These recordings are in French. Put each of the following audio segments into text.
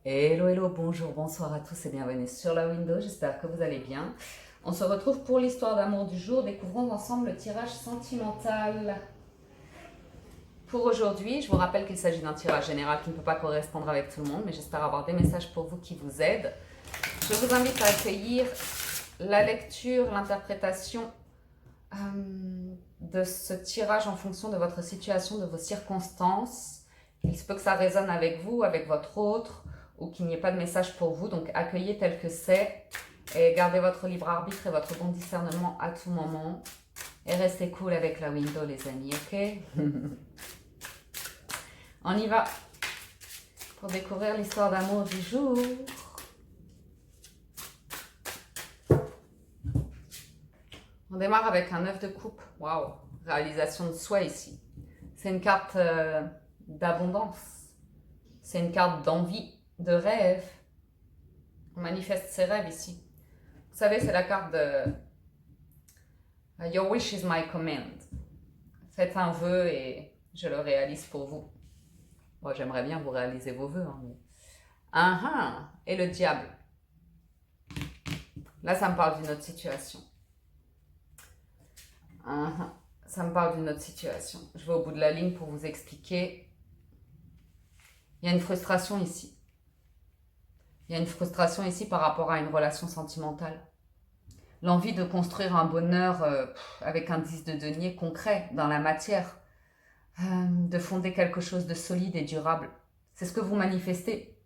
Hello, hello, bonjour, bonsoir à tous et bienvenue sur la window, j'espère que vous allez bien. On se retrouve pour l'histoire d'amour du jour, découvrons ensemble le tirage sentimental. Pour aujourd'hui, je vous rappelle qu'il s'agit d'un tirage général qui ne peut pas correspondre avec tout le monde, mais j'espère avoir des messages pour vous qui vous aident. Je vous invite à accueillir la lecture, l'interprétation de ce tirage en fonction de votre situation, de vos circonstances. Il se peut que ça résonne avec vous, avec votre autre, ou qu'il n'y ait pas de message pour vous. Donc accueillez tel que c'est et gardez votre libre arbitre et votre bon discernement à tout moment. Et restez cool avec la window, les amis, ok? On y va pour découvrir l'histoire d'amour du jour. On démarre avec un 9 de coupe. Waouh, réalisation de soi ici. C'est une carte d'abondance. C'est une carte d'envie, de rêve. On manifeste ses rêves ici. Vous savez, c'est la carte de Your wish is my command. Faites un vœu et je le réalise pour vous. Moi, j'aimerais bien vous réaliser vos vœux. Hein, et le diable. Là, ça me parle d'une autre situation. Ça me parle d'une autre situation. Je vais au bout de la ligne pour vous expliquer. Il y a une frustration ici. Il y a une frustration ici par rapport à une relation sentimentale. L'envie de construire un bonheur avec un 10 de denier concret dans la matière. De fonder quelque chose de solide et durable. C'est ce que vous manifestez.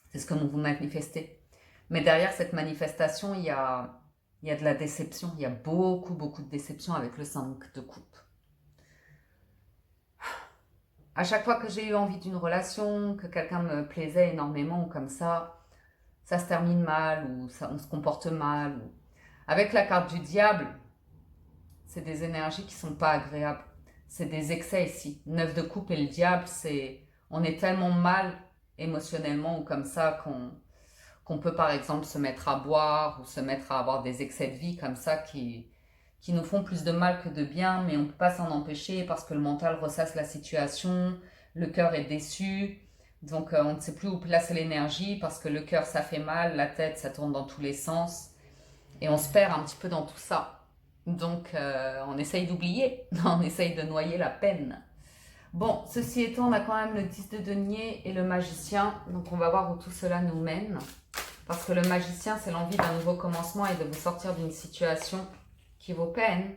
C'est ce que vous manifestez. Mais derrière cette manifestation, il y a de la déception. Il y a beaucoup, beaucoup de déception avec le 5 de coupe. À chaque fois que j'ai eu envie d'une relation, que quelqu'un me plaisait énormément ou comme ça se termine mal ou on se comporte mal. Avec la carte du diable, c'est des énergies qui ne sont pas agréables. C'est des excès ici. 9 de coupe et le diable, on est tellement mal émotionnellement ou comme ça qu'on peut par exemple se mettre à boire ou se mettre à avoir des excès de vie comme ça qui nous font plus de mal que de bien, mais on ne peut pas s'en empêcher parce que le mental ressasse la situation, le cœur est déçu, donc on ne sait plus où placer l'énergie parce que le cœur ça fait mal, la tête ça tourne dans tous les sens et on se perd un petit peu dans tout ça. Donc on essaye d'oublier, on essaye de noyer la peine. Bon, ceci étant, on a quand même le 10 de denier et le magicien, donc on va voir où tout cela nous mène. Parce que le magicien, c'est l'envie d'un nouveau commencement et de vous sortir d'une situation qui vaut peine.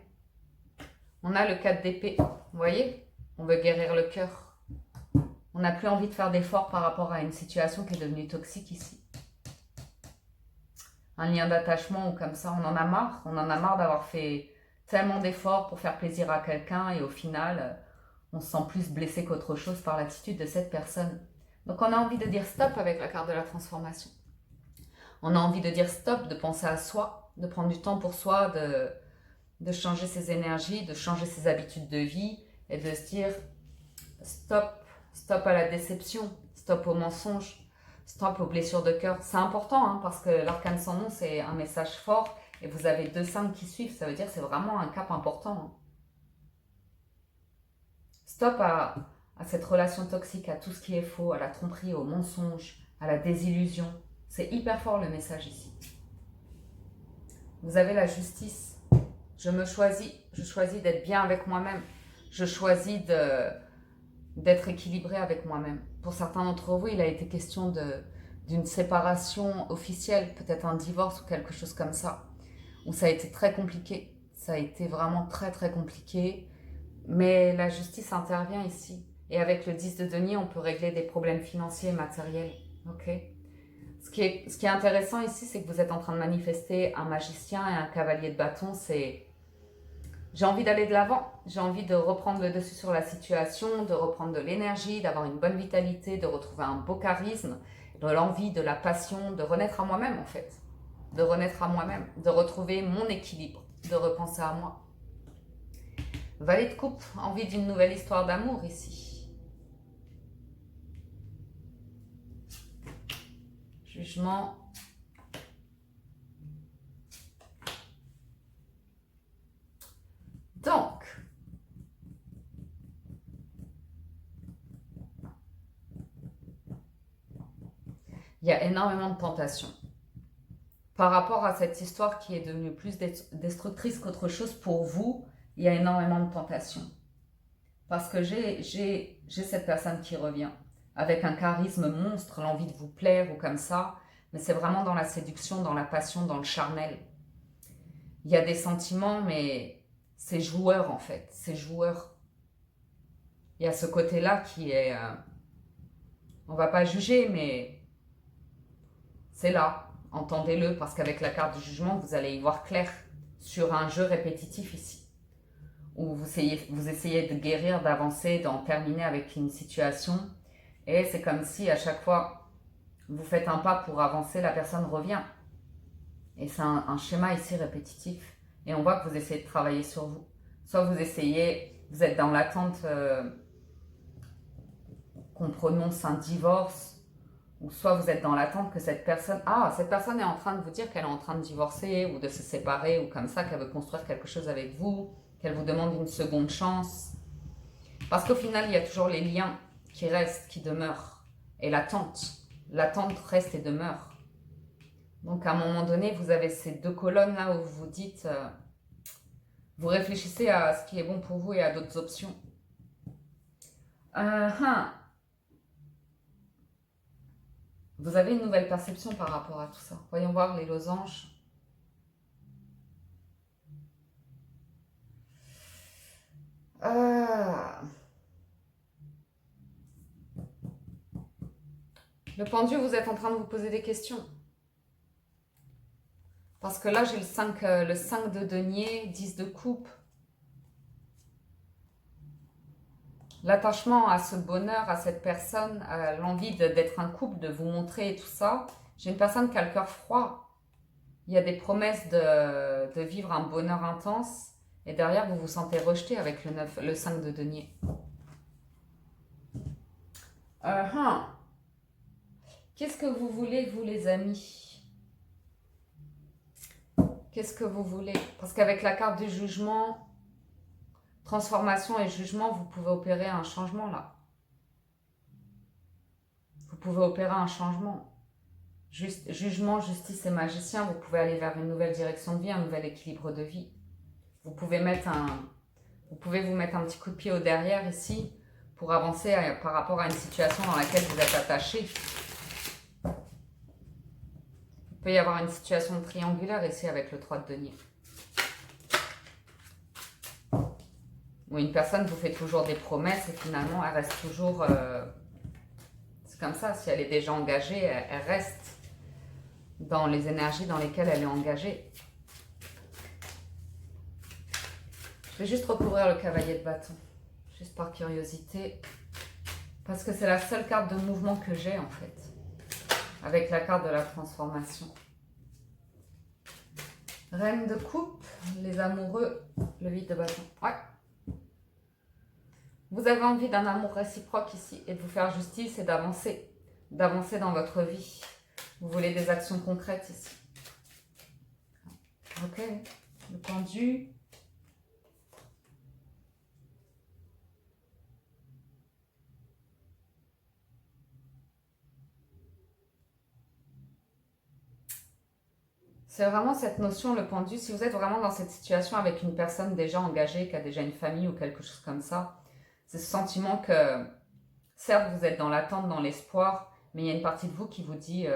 On a le 4 d'épée, vous voyez? On veut guérir le cœur. On n'a plus envie de faire d'efforts par rapport à une situation qui est devenue toxique ici. Un lien d'attachement ou comme ça, on en a marre. On en a marre d'avoir fait tellement d'efforts pour faire plaisir à quelqu'un et au final, on se sent plus blessé qu'autre chose par l'attitude de cette personne. Donc on a envie de dire stop avec la carte de la transformation. On a envie de dire stop, de penser à soi, de prendre du temps pour soi, de changer ses énergies, de changer ses habitudes de vie et de se dire stop, stop à la déception, stop aux mensonges, stop aux blessures de cœur. C'est important parce que l'arcane sans nom, c'est un message fort et vous avez 2 5 qui suivent, ça veut dire que c'est vraiment un cap important. Stop à cette relation toxique, à tout ce qui est faux, à la tromperie, au mensonge, à la désillusion. C'est hyper fort le message ici. Vous avez la justice. Je choisis d'être bien avec moi-même. Je choisis d'être équilibré avec moi-même. Pour certains d'entre vous, il a été question d'une séparation officielle, peut-être un divorce ou quelque chose comme ça, où ça a été très compliqué. Ça a été vraiment très très compliqué. Mais la justice intervient ici. Et avec le 10 de denier, on peut régler des problèmes financiers et matériels. Ok ? Ce qui est intéressant ici, c'est que vous êtes en train de manifester un magicien et un cavalier de bâton. C'est j'ai envie d'aller de l'avant, j'ai envie de reprendre le dessus sur la situation, de reprendre de l'énergie, d'avoir une bonne vitalité, de retrouver un beau charisme, de l'envie, de la passion, de renaître à moi-même en fait. De renaître à moi-même, de retrouver mon équilibre, de repenser à moi. Valet de coupe, envie d'une nouvelle histoire d'amour ici. Jugement. Donc, Il y a énormément de tentations. Par rapport à cette histoire qui est devenue plus destructrice qu'autre chose pour vous, il y a énormément de tentations. Parce que j'ai cette personne qui revient avec un charisme monstre, l'envie de vous plaire ou comme ça, mais c'est vraiment dans la séduction, dans la passion, dans le charnel. Il y a des sentiments, mais c'est joueur en fait, c'est joueur. Il y a ce côté-là qui est... on va pas juger, mais c'est là. Entendez-le, parce qu'avec la carte du jugement, vous allez y voir clair sur un jeu répétitif ici. Où vous essayez de guérir, d'avancer, d'en terminer avec une situation. Et c'est comme si à chaque fois, vous faites un pas pour avancer, la personne revient. Et c'est un schéma ici répétitif. Et on voit que vous essayez de travailler sur vous. Soit vous essayez, vous êtes dans l'attente qu'on prononce un divorce, ou soit vous êtes dans l'attente que cette personne est en train de vous dire qu'elle est en train de divorcer ou de se séparer ou comme ça, qu'elle veut construire quelque chose avec vous, qu'elle vous demande une seconde chance. Parce qu'au final, il y a toujours les liens qui restent, qui demeurent. Et l'attente reste et demeure. Donc à un moment donné, vous avez ces deux colonnes là où vous dites, vous réfléchissez à ce qui est bon pour vous et à d'autres options. Vous avez une nouvelle perception par rapport à tout ça. Voyons voir les losanges. Le pendu, vous êtes en train de vous poser des questions. Parce que là, j'ai le 5 de denier, 10 de coupe. L'attachement à ce bonheur, à cette personne, l'envie d'être un couple, de vous montrer et tout ça. J'ai une personne qui a le cœur froid. Il y a des promesses de vivre un bonheur intense. Et derrière, vous vous sentez rejeté avec le 5 de denier. Qu'est-ce que vous voulez, vous les amis? Qu'est-ce que vous voulez? Parce qu'avec la carte du jugement, transformation et jugement, vous pouvez opérer un changement là. Vous pouvez opérer un changement. Jugement, justice et magicien, vous pouvez aller vers une nouvelle direction de vie, un nouvel équilibre de vie. Vous pouvez vous mettre un petit coup de pied au derrière ici pour avancer par rapport à une situation dans laquelle vous êtes attaché. Il peut y avoir une situation triangulaire ici avec le 3 de denier. Où une personne vous fait toujours des promesses et finalement elle reste toujours... c'est comme ça, si elle est déjà engagée, elle reste dans les énergies dans lesquelles elle est engagée. Je vais juste recouvrir le cavalier de bâton, juste par curiosité, parce que c'est la seule carte de mouvement que j'ai en fait, avec la carte de la transformation. Reine de coupe, les amoureux, le 8 de bâton. Ouais. Vous avez envie d'un amour réciproque ici et de vous faire justice et d'avancer dans votre vie. Vous voulez des actions concrètes ici. Ok, le pendu. C'est vraiment cette notion, le pendu, si vous êtes vraiment dans cette situation avec une personne déjà engagée, qui a déjà une famille ou quelque chose comme ça, c'est ce sentiment que, certes, vous êtes dans l'attente, dans l'espoir, mais il y a une partie de vous qui vous dit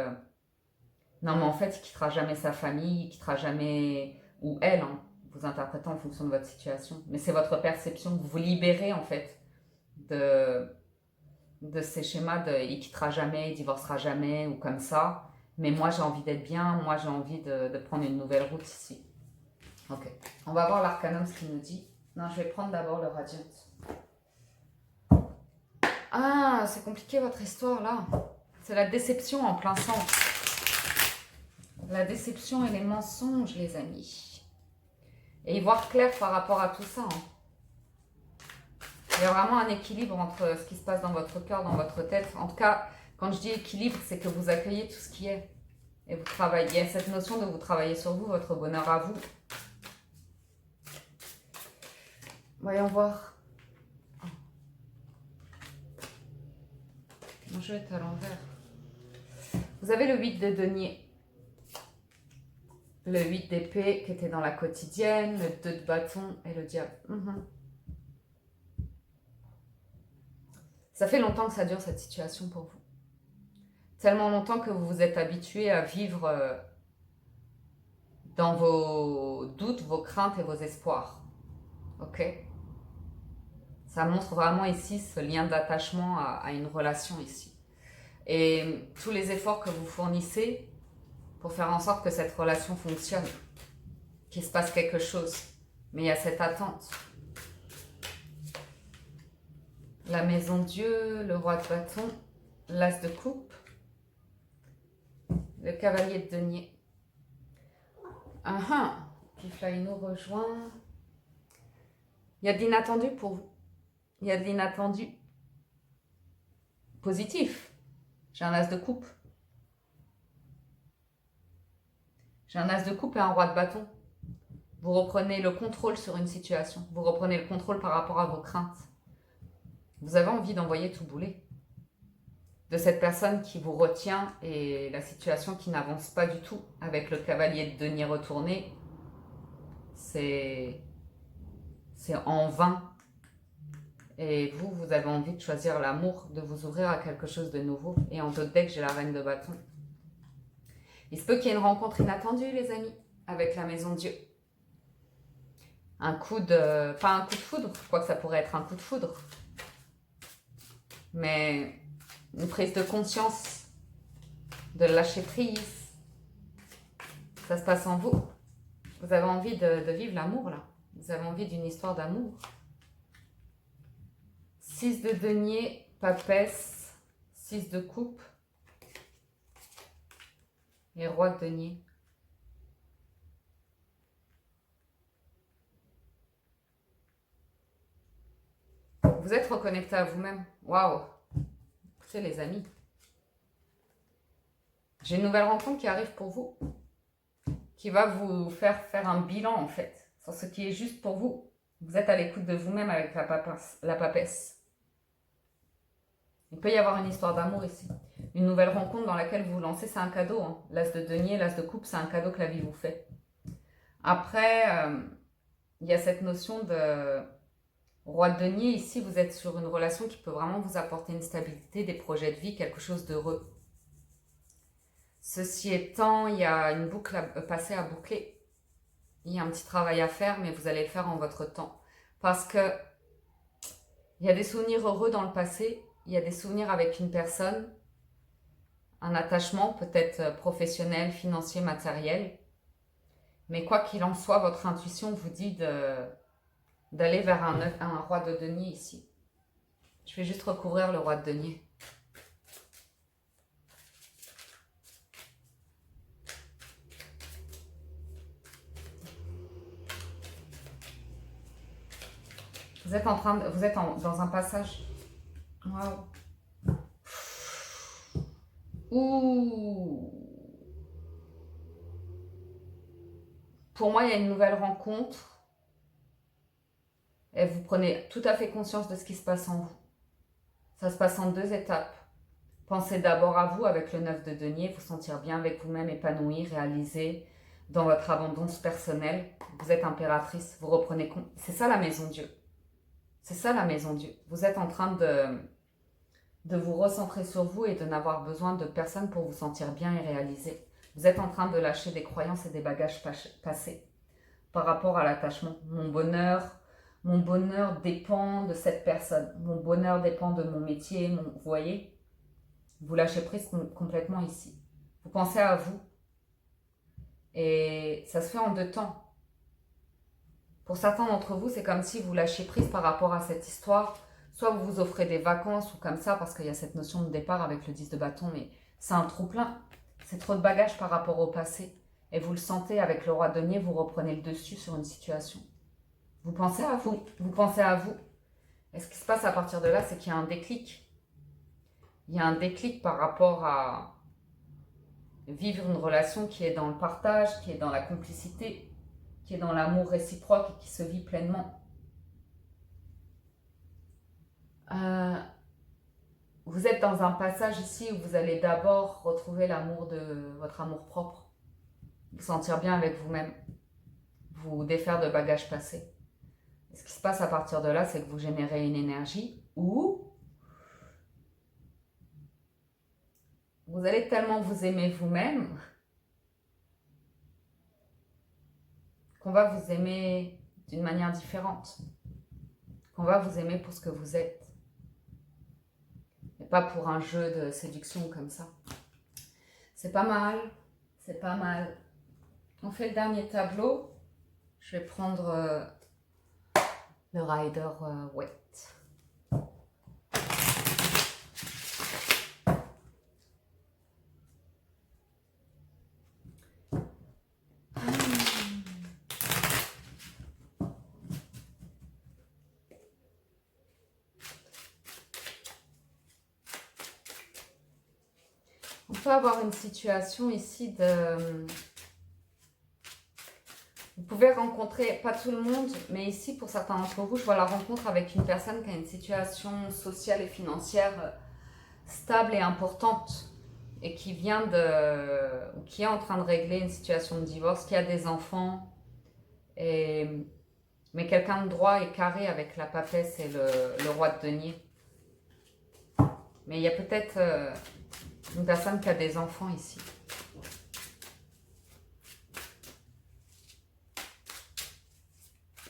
non, mais en fait, il quittera jamais sa famille, il quittera jamais, ou elle, hein, vous interprétez en fonction de votre situation. Mais c'est votre perception, vous vous libérez en fait de ces schémas de il quittera jamais, il divorcera jamais, ou comme ça. Mais moi, j'ai envie d'être bien, moi, j'ai envie de prendre une nouvelle route ici. Ok, on va voir l'arcanum, ce qu'il nous dit. Non, je vais prendre d'abord le radiant. Ah, c'est compliqué votre histoire là. C'est la déception en plein sens. La déception et les mensonges, les amis. Et y voir clair par rapport à tout ça. Il y a vraiment un équilibre entre ce qui se passe dans votre cœur, dans votre tête. En tout cas, quand je dis équilibre, c'est que vous accueillez tout ce qui est. Et vous travaillez. Il y a cette notion de vous travailler sur vous, votre bonheur à vous. Voyons voir. Mon jeu est à l'envers. Vous avez le 8 de denier, le 8 d'épée qui était dans la quotidienne, le 2 de bâton et le diable. Ça fait longtemps que ça dure cette situation pour vous. Tellement longtemps que vous vous êtes habitué à vivre dans vos doutes, vos craintes et vos espoirs. Ok? Ça montre vraiment ici ce lien d'attachement à une relation ici. Et tous les efforts que vous fournissez pour faire en sorte que cette relation fonctionne, qu'il se passe quelque chose. Mais il y a cette attente. La maison Dieu, le roi de bâton, l'as de coupe, le cavalier de denier. Piflaï nous rejoint. Il y a de l'inattendu pour vous. Il y a de l'inattendu positif. J'ai un as de coupe. J'ai un as de coupe et un roi de bâton. Vous reprenez le contrôle sur une situation. Vous reprenez le contrôle par rapport à vos craintes. Vous avez envie d'envoyer tout bouler. De cette personne qui vous retient et la situation qui n'avance pas du tout avec le cavalier de denier retourné, c'est en vain. Et vous avez envie de choisir l'amour, de vous ouvrir à quelque chose de nouveau. Et en d'autres decks, j'ai la reine de bâton. Il se peut qu'il y ait une rencontre inattendue, les amis, avec la maison Dieu. Un coup de... Pas un coup de foudre, je crois que ça pourrait être un coup de foudre. Mais une prise de conscience, de lâcher prise. Ça se passe en vous. Vous avez envie de vivre l'amour, là. Vous avez envie d'une histoire d'amour. 6 de denier, papesse, 6 de coupe et roi de denier. Vous êtes reconnecté à vous-même. Waouh! Écoutez les amis. J'ai une nouvelle rencontre qui arrive pour vous. Qui va vous faire un bilan en fait. Sur ce qui est juste pour vous. Vous êtes à l'écoute de vous-même avec la papesse. Il peut y avoir une histoire d'amour ici. Une nouvelle rencontre dans laquelle vous vous lancez, c'est un cadeau. Hein. L'as de denier, l'as de coupe, c'est un cadeau que la vie vous fait. Après, il y a cette notion de roi de denier. Ici, vous êtes sur une relation qui peut vraiment vous apporter une stabilité, des projets de vie, quelque chose d'heureux. Ceci étant, il y a une boucle passée à boucler. Il y a un petit travail à faire, mais vous allez le faire en votre temps. Parce que il y a des souvenirs heureux dans le passé. Il y a des souvenirs avec une personne, un attachement peut-être professionnel, financier, matériel. Mais quoi qu'il en soit, votre intuition vous dit d'aller vers un roi de denier ici. Je vais juste recouvrir le roi de denier. Vous êtes dans un passage. Waouh. Ouh. Pour moi, il y a une nouvelle rencontre. Et vous prenez tout à fait conscience de ce qui se passe en vous. Ça se passe en 2 étapes. Pensez d'abord à vous avec le 9 de denier, vous sentir bien avec vous-même, épanoui, réalisé dans votre abondance personnelle. Vous êtes impératrice, vous reprenez compte. C'est ça la maison Dieu. C'est ça la maison Dieu. Vous êtes en train de vous recentrer sur vous et de n'avoir besoin de personne pour vous sentir bien et réalisé. Vous êtes en train de lâcher des croyances et des bagages passés par rapport à l'attachement. Mon bonheur dépend de cette personne. Mon bonheur dépend de mon métier. Vous voyez, vous lâchez prise complètement ici. Vous pensez à vous. Et ça se fait en 2 temps. Pour certains d'entre vous, c'est comme si vous lâchiez prise par rapport à cette histoire. Soit vous vous offrez des vacances ou comme ça, parce qu'il y a cette notion de départ avec le 10 de bâton, mais c'est un trop-plein. C'est trop de bagages par rapport au passé. Et vous le sentez avec le roi de denier, vous reprenez le dessus sur une situation. Vous pensez à vous. Vous pensez à vous. Et ce qui se passe à partir de là, c'est qu'il y a un déclic. Il y a un déclic par rapport à vivre une relation qui est dans le partage, qui est dans la complicité, qui est dans l'amour réciproque et qui se vit pleinement. vous êtes dans un passage ici où vous allez d'abord retrouver l'amour de votre amour propre, vous sentir bien avec vous-même, vous défaire de bagages passés. Et ce qui se passe à partir de là, c'est que vous générez une énergie où vous allez tellement vous aimer vous-même qu'on va vous aimer d'une manière différente, qu'on va vous aimer pour ce que vous êtes, et pas pour un jeu de séduction comme ça. C'est pas mal, c'est pas mal. On fait le dernier tableau. Je vais prendre le Rider Waite. On peut avoir une situation ici de... Vous pouvez rencontrer, pas tout le monde, mais ici, pour certains d'entre vous, je vois la rencontre avec une personne qui a une situation sociale et financière stable et importante et qui vient de... qui est en train de régler une situation de divorce, qui a des enfants, et... mais quelqu'un de droit et carré avec la papesse et le roi de denier. Mais il y a peut-être une personne qui a des enfants ici.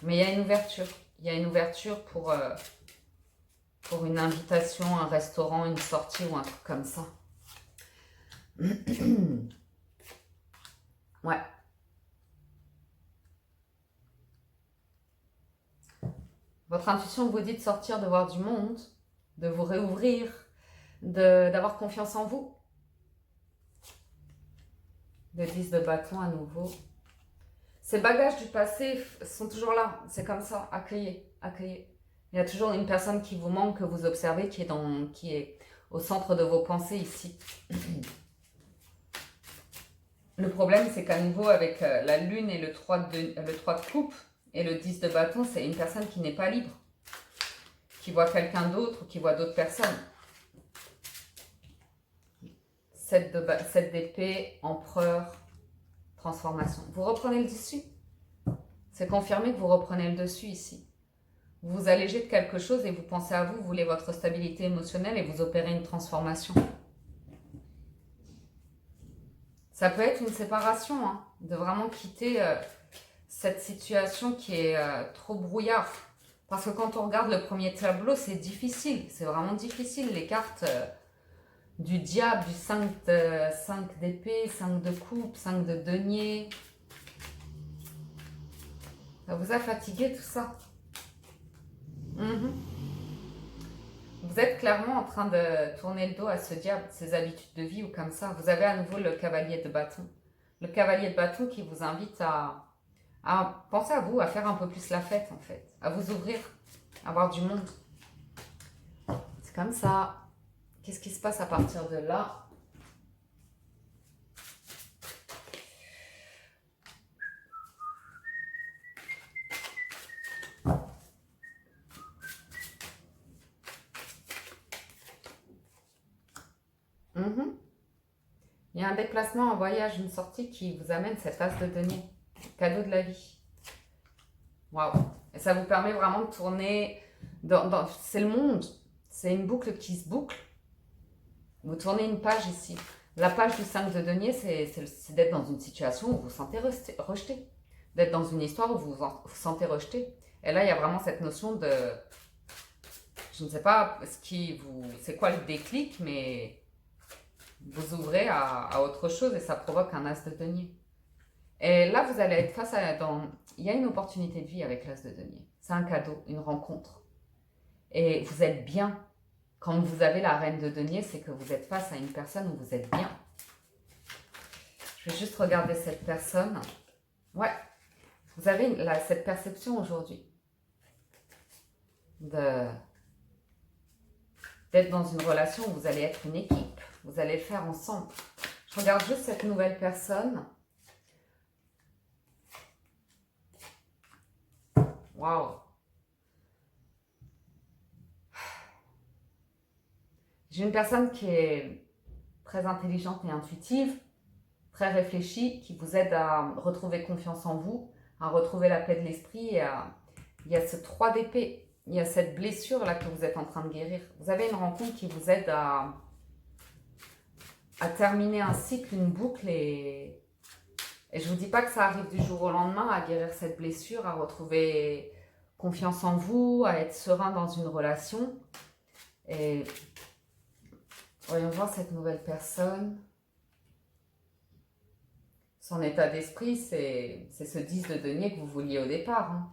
Mais il y a une ouverture. Il y a une ouverture pour une invitation, un restaurant, une sortie ou un truc comme ça. Ouais. Votre intuition vous dit de sortir, de voir du monde, de vous réouvrir, d'avoir confiance en vous. Le 10 de bâton à nouveau. Ces bagages du passé sont toujours là. C'est comme ça. Accueillez, accueillez. Il y a toujours une personne qui vous manque, que vous observez, qui est au centre de vos pensées ici. Le problème, c'est qu'à nouveau, avec la lune et le 3 de coupe et le 10 de bâton, c'est une personne qui n'est pas libre, qui voit quelqu'un d'autre, qui voit d'autres personnes. 7 d'épée, empereur, transformation. Vous reprenez le dessus. C'est confirmé que vous reprenez le dessus ici. Vous vous allégez de quelque chose et vous pensez à vous, vous voulez votre stabilité émotionnelle et vous opérez une transformation. Ça peut être une séparation, hein, de vraiment quitter cette situation qui est trop brouillard. Parce que quand on regarde le premier tableau, c'est difficile, c'est vraiment difficile. Les cartes du diable, du 5 d'épée, 5 de coupe, 5 de denier. Ça vous a fatigué tout ça. Vous êtes clairement en train de tourner le dos à ce diable, ses habitudes de vie ou comme ça. Vous avez à nouveau le cavalier de bâton. Le cavalier de bâton qui vous invite à penser à vous, à faire un peu plus la fête en fait. À vous ouvrir, à voir du monde. C'est comme ça. Qu'est-ce qui se passe à partir de là ? Il y a un déplacement, un voyage, une sortie qui vous amène cette as de denier. Cadeau de la vie. Waouh. Et ça vous permet vraiment de tourner c'est le monde. C'est une boucle qui se boucle. Vous tournez une page ici. La page du 5 de denier, c'est d'être dans une situation où vous vous sentez rejeté. D'être dans une histoire où vous vous sentez rejeté. Et là, il y a vraiment cette notion de... Je ne sais pas c'est quoi le déclic, mais vous ouvrez à autre chose et ça provoque un as de denier. Et là, vous allez être face à... Il y a une opportunité de vie avec l'as de denier. C'est un cadeau, une rencontre. Et vous êtes bien. Quand vous avez la reine de denier, c'est que vous êtes face à une personne où vous êtes bien. Je vais juste regarder cette personne. Ouais, vous avez cette perception aujourd'hui d'être dans une relation où vous allez être une équipe. Vous allez le faire ensemble. Je regarde juste cette nouvelle personne. Waouh. J'ai une personne qui est très intelligente et intuitive, très réfléchie, qui vous aide à retrouver confiance en vous, à retrouver la paix de l'esprit. Il y a ce 3 d'épée, il y a cette blessure là que vous êtes en train de guérir. Vous avez une rencontre qui vous aide à terminer un cycle, une boucle, et je ne vous dis pas que ça arrive du jour au lendemain, à guérir cette blessure, à retrouver confiance en vous, à être serein dans une relation. Et voyons voir cette nouvelle personne. Son état d'esprit, c'est ce 10 de denier que vous vouliez au départ. Hein.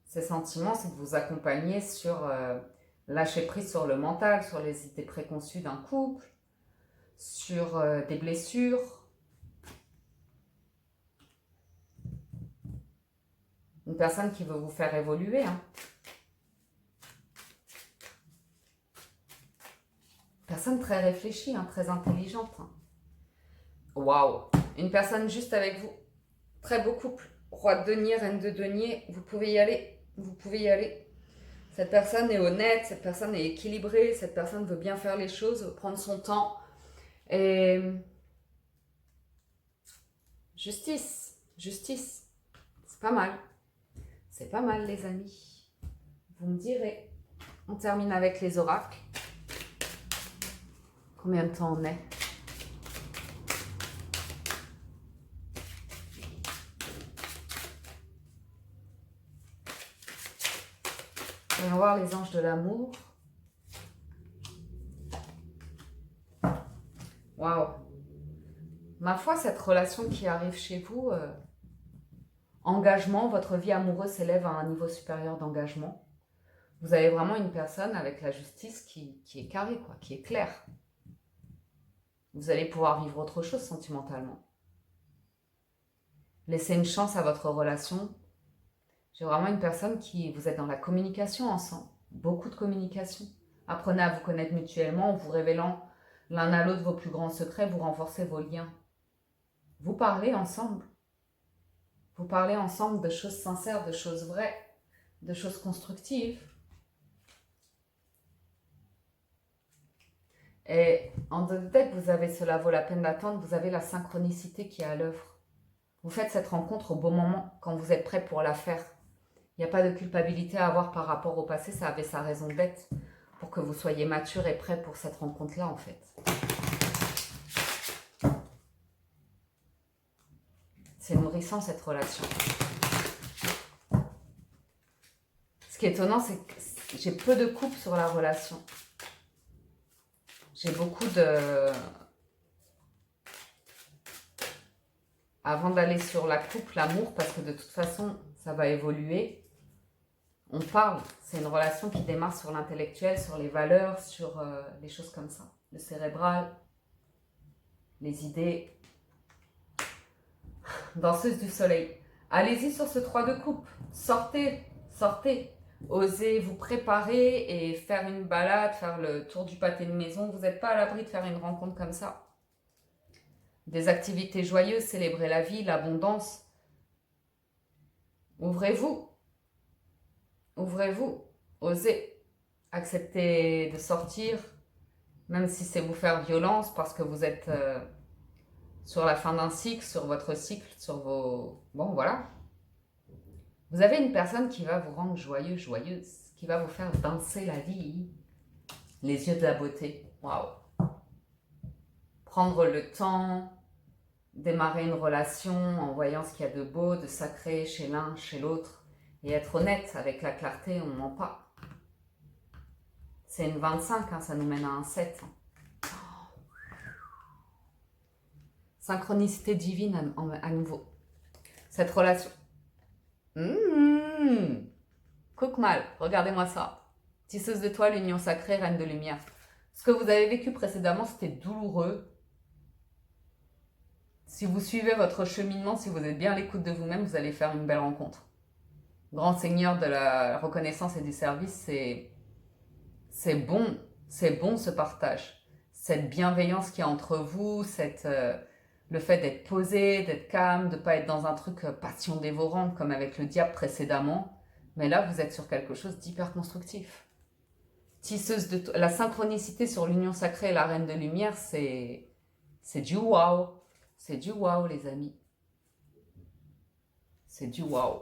Ses sentiments, c'est de vous accompagner sur lâcher prise sur le mental, sur les idées préconçues d'un couple, sur des blessures. Une personne qui veut vous faire évoluer. Hein. Personne très réfléchie, hein, très intelligente. Hein. Waouh! Une personne juste avec vous. Très beau couple. Roi de denier, reine de denier. Vous pouvez y aller. Vous pouvez y aller. Cette personne est honnête, cette personne est équilibrée, cette personne veut bien faire les choses, veut prendre son temps. Et justice, justice. C'est pas mal. C'est pas mal, les amis. Vous me direz. On termine avec les oracles. Combien de temps on est? Voyons voir les anges de l'amour. Waouh! Ma foi, cette relation qui arrive chez vous, engagement, votre vie amoureuse s'élève à un niveau supérieur d'engagement. Vous avez vraiment une personne avec la justice qui est carrée, quoi, qui est claire. Vous allez pouvoir vivre autre chose sentimentalement. Laissez une chance à votre relation. J'ai vraiment une personne qui, vous êtes dans la communication ensemble, beaucoup de communication. Apprenez à vous connaître mutuellement en vous révélant l'un à l'autre vos plus grands secrets, vous renforcez vos liens. Vous parlez ensemble. Vous parlez ensemble de choses sincères, de choses vraies, de choses constructives. Et en deux têtes, vous avez cela vaut la peine d'attendre, vous avez la synchronicité qui est à l'œuvre. Vous faites cette rencontre au bon moment, quand vous êtes prêt pour la faire. Il n'y a pas de culpabilité à avoir par rapport au passé, ça avait sa raison d'être, pour que vous soyez mature et prêt pour cette rencontre-là, en fait. C'est nourrissant, cette relation. Ce qui est étonnant, c'est que j'ai peu de couples sur la relation. J'ai beaucoup de... Avant d'aller sur la couple, l'amour, parce que de toute façon, ça va évoluer, on parle. C'est une relation qui démarre sur l'intellectuel, sur les valeurs, sur les choses comme ça. Le cérébral, les idées. Danseuse du soleil. Allez-y sur ce 3 de coupe. Sortez, sortez. Osez vous préparer et faire une balade, faire le tour du pâté de maison. Vous n'êtes pas à l'abri de faire une rencontre comme ça. Des activités joyeuses, célébrer la vie, l'abondance. Ouvrez-vous. Ouvrez-vous. Osez. Acceptez de sortir, même si c'est vous faire violence parce que vous êtes sur la fin d'un cycle, sur votre cycle, sur vos... Bon, voilà. Vous avez une personne qui va vous rendre joyeux, joyeuse, qui va vous faire danser la vie. Les yeux de la beauté. Waouh. Prendre le temps, démarrer une relation en voyant ce qu'il y a de beau, de sacré chez l'un, chez l'autre. Et être honnête, avec la clarté, on ne ment pas. C'est une 25, hein, ça nous mène à un 7. Synchronicité divine à nouveau. Cette relation... Cook mal, regardez-moi ça. Tisseuse d'étoiles, union sacrée, reine de lumière. Ce que vous avez vécu précédemment, c'était douloureux. Si vous suivez votre cheminement, si vous êtes bien à l'écoute de vous-même, vous allez faire une belle rencontre. Grand Seigneur de la reconnaissance et du service, c'est bon ce partage. Cette bienveillance qu'il y a entre vous, le fait d'être posé, d'être calme, de ne pas être dans un truc passion dévorante comme avec le diable précédemment. Mais là, vous êtes sur quelque chose d'hyper constructif. tisseuse de... La synchronicité sur l'union sacrée et la reine de lumière, c'est du waouh. C'est du waouh, les amis. C'est du waouh.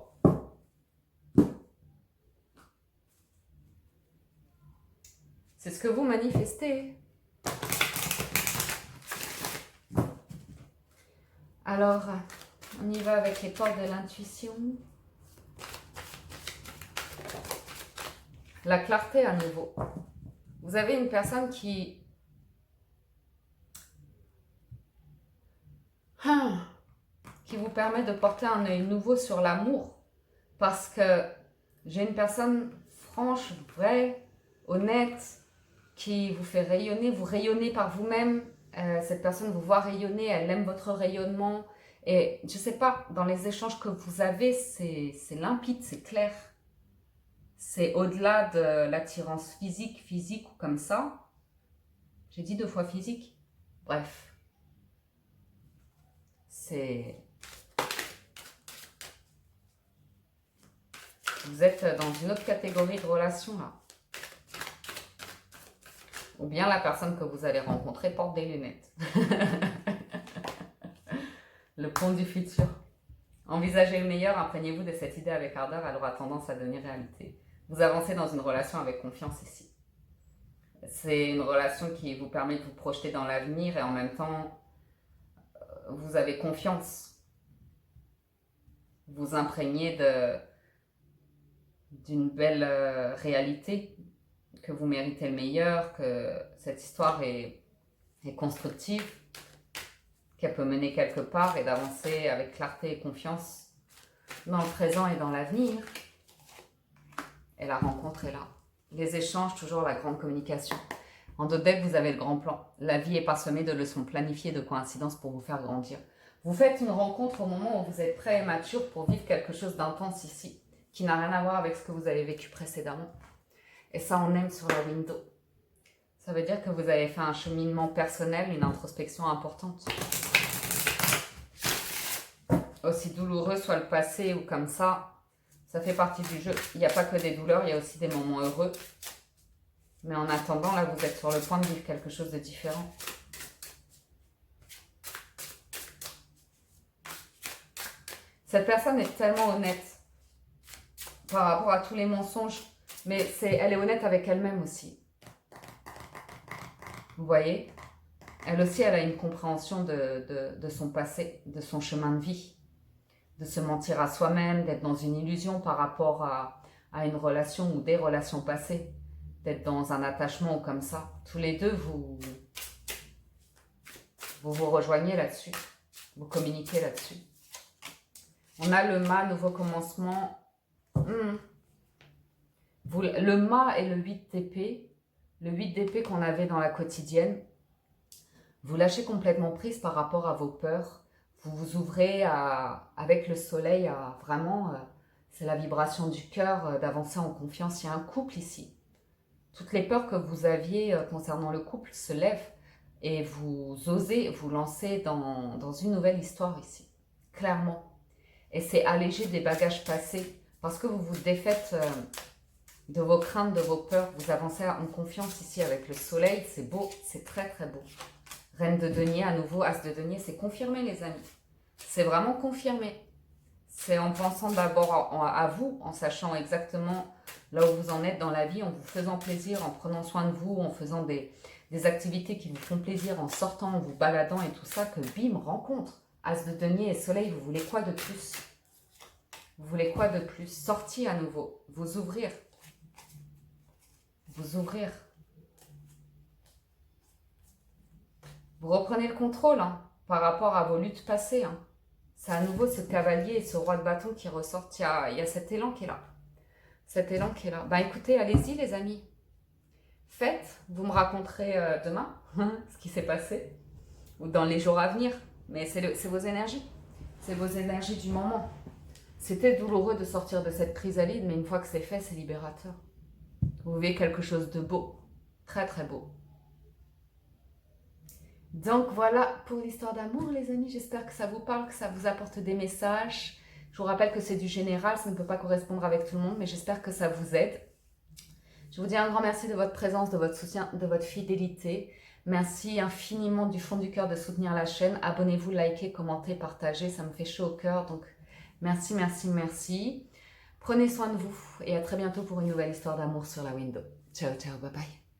C'est ce que vous manifestez. Alors, on y va avec les portes de l'intuition. La clarté à nouveau. Vous avez une personne qui vous permet de porter un œil nouveau sur l'amour. Parce que j'ai une personne franche, vraie, honnête, qui vous fait rayonner. Vous rayonnez par vous-même. Cette personne vous voit rayonner, elle aime votre rayonnement. Et je sais pas, dans les échanges que vous avez, c'est limpide, c'est clair. C'est au-delà de l'attirance physique ou comme ça. J'ai dit 2 fois physique. Bref. Vous êtes dans une autre catégorie de relation là. Ou bien la personne que vous allez rencontrer porte des lunettes. Le pont du futur. Envisagez le meilleur, imprégnez-vous de cette idée avec ardeur, elle aura tendance à devenir réalité. Vous avancez dans une relation avec confiance ici. C'est une relation qui vous permet de vous projeter dans l'avenir et en même temps, vous avez confiance. Vous imprégnez d'une belle réalité, que vous méritez le meilleur, que cette histoire est constructive, qu'elle peut mener quelque part et d'avancer avec clarté et confiance dans le présent et dans l'avenir. Et la rencontre est là. Les échanges, toujours la grande communication. En dos de deck, vous avez le grand plan. La vie est parsemée de leçons planifiées, de coïncidences pour vous faire grandir. Vous faites une rencontre au moment où vous êtes prêt et mature pour vivre quelque chose d'intense ici, qui n'a rien à voir avec ce que vous avez vécu précédemment. Et ça, on aime sur la window. Ça veut dire que vous avez fait un cheminement personnel, une introspection importante. Aussi douloureux soit le passé ou comme ça fait partie du jeu. Il n'y a pas que des douleurs, il y a aussi des moments heureux. Mais en attendant, là, vous êtes sur le point de vivre quelque chose de différent. Cette personne est tellement honnête par rapport à tous les mensonges, mais elle est honnête avec elle-même aussi. Vous voyez? Elle aussi, elle a une compréhension de son passé, de son chemin de vie. De se mentir à soi-même, d'être dans une illusion par rapport à une relation ou des relations passées. D'être dans un attachement ou comme ça. Tous les deux, vous rejoignez là-dessus. Vous communiquez là-dessus. On a le mât, nouveau commencement. Le mât et le 8 d'épée. Le 8 d'épée qu'on avait dans la quotidienne. Vous lâchez complètement prise par rapport à vos peurs. Vous vous ouvrez avec le soleil à vraiment, c'est la vibration du cœur, d'avancer en confiance. Il y a un couple ici. Toutes les peurs que vous aviez concernant le couple se lèvent et vous osez vous lancer dans une nouvelle histoire ici, clairement. Et c'est alléger des bagages passés parce que vous vous défaites de vos craintes, de vos peurs. Vous avancez en confiance ici avec le soleil. C'est beau, c'est très très beau. Reine de denier, à nouveau, as de denier, c'est confirmé les amis. C'est vraiment confirmé. C'est en pensant d'abord à vous, en sachant exactement là où vous en êtes dans la vie, en vous faisant plaisir, en prenant soin de vous, en faisant des activités qui vous font plaisir, en sortant, en vous baladant et tout ça, que bim, rencontre. As de denier et soleil, vous voulez quoi de plus? Vous voulez quoi de plus? Sortir à nouveau, vous ouvrir. Vous ouvrir. Vous reprenez le contrôle par rapport à vos luttes passées. C'est à nouveau ce cavalier et ce roi de bâton qui ressortent. Il y a cet élan qui est là. Cet élan qui est là. Ben écoutez, allez-y les amis. Faites, vous me raconterez demain ce qui s'est passé. Ou dans les jours à venir. Mais c'est vos énergies. C'est vos énergies du moment. C'était douloureux de sortir de cette chrysalide, mais une fois que c'est fait, c'est libérateur. Vous vivez quelque chose de beau. Très très beau. Donc voilà pour l'histoire d'amour les amis, j'espère que ça vous parle, que ça vous apporte des messages. Je vous rappelle que c'est du général, ça ne peut pas correspondre avec tout le monde, mais j'espère que ça vous aide. Je vous dis un grand merci de votre présence, de votre soutien, de votre fidélité. Merci infiniment du fond du cœur de soutenir la chaîne. Abonnez-vous, likez, commentez, partagez, ça me fait chaud au cœur. Donc merci, merci, merci. Prenez soin de vous et à très bientôt pour une nouvelle histoire d'amour sur la window. Ciao, ciao, bye bye.